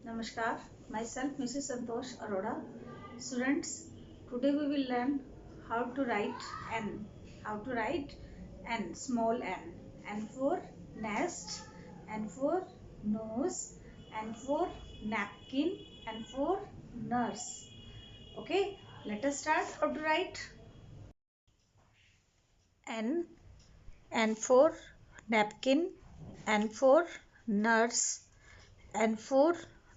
Namaskar, myself Mrs. Santosh Arora. Students, today we will learn how to write N. How to write N, small n. N for nest, N for nose, N for napkin, N for nurse. Okay, let us start how to write N. N for napkin, N for nurse, N for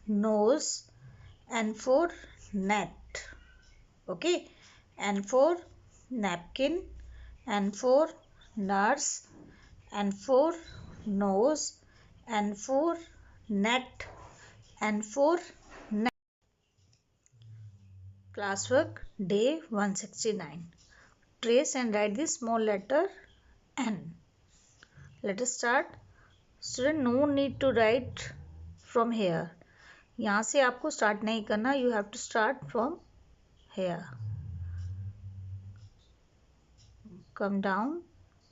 nose, N for net. Okay, N for napkin, N for nurse, N for nose, N for net, N for net. Classwork day 169. Trace and write the small letter N. Let us start. Student, no need to write from here. यहाँ से आपको start नहीं करना. You have to start from here. Come down,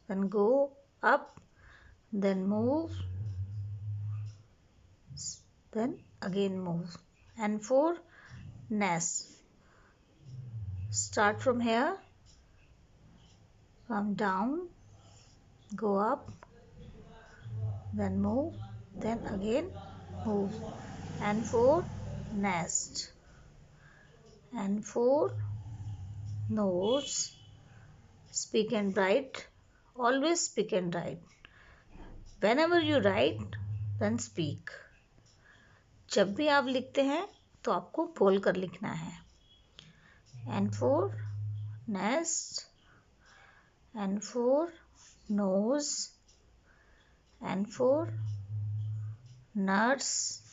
then go up, then move, then again move. And for nest, start from here, come down, go up, then move, then again move. And for nest, and for nose, speak and write. Always speak and write. Whenever you write, then speak. जब भी आप लिखते हैं तो आपको बोल कर लिखना है. And for nest, and for nose, and for nurse,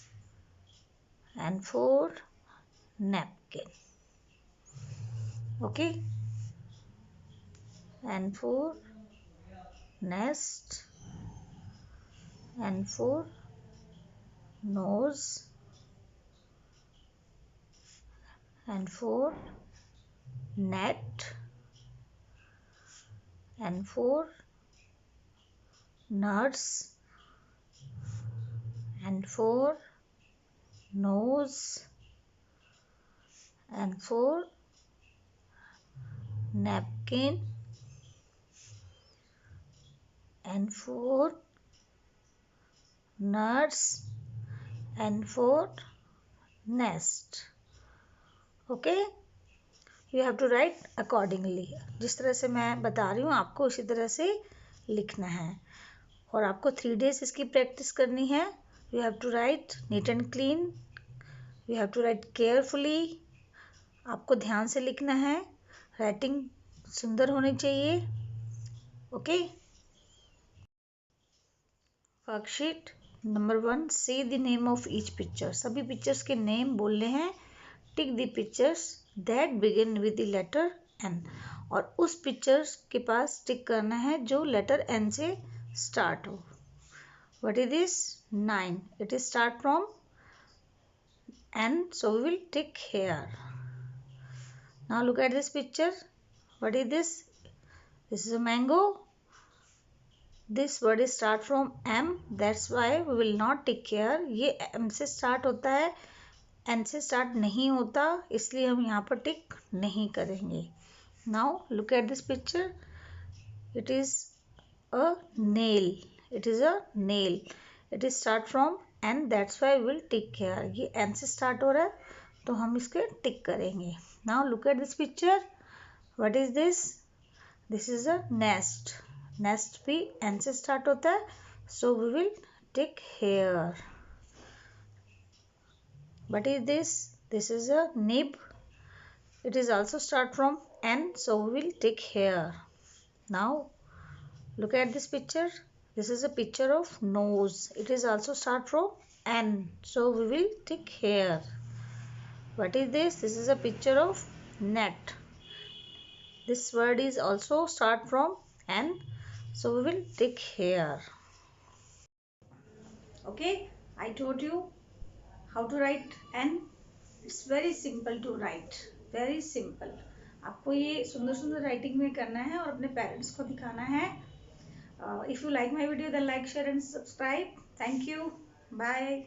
and for napkin. Okay, and for nest, and for nose, and for net, and for nurse, and for nose, and for napkin, and for nurse, and for nest. Okay, you have to write accordingly. जिस तरह से मैं बता रही हूँ आपको उसी तरह से लिखना है. और आपको 3 days इसकी प्रैक्टिस करनी है. You have to write neat and clean. You have to write carefully. आपको ध्यान से लिखना है. राइटिंग सुंदर होनी चाहिए. Okay. Worksheet number 1. say the name of each picture. सभी पिक्चर्स के नेम बोलने हैं. Tick the pictures that begin with the letter N. और उस पिक्चर्स के पास टिक करना है जो लेटर एन से स्टार्ट हो. What is this? 9. It is start from N, so we will tick here. Now look at this picture. What is this? This is a mango. This word is start from M. That's why we will not tick here. ये M से start होता है, N से start नहीं होता, इसलिए हम यहाँ पर टिक नहीं करेंगे. Now look at this picture. It is a nail. It is a nail. It is start from N. That's why we will tick here. ये N से start हो रहा है, तो हम इसके टिक करेंगे. Now look at this picture. What is this? This is a nest. Nest भी एन से स्टार्ट होता है, so we will tick here. What is this? This is a nib. It is also start from N, so we will tick here. Now look at this picture. This is a picture of nose. It is also start from N, so we will tick here. What is this? This is a picture of net. This word is also start from N, so we will tick here. Okay, I told you how to write N. It's very simple to write. Very simple. आपको ये सुंदर सुंदर writing में करना है और अपने parents को दिखाना है. If you like my video, then like, share and subscribe. Thank you. Bye.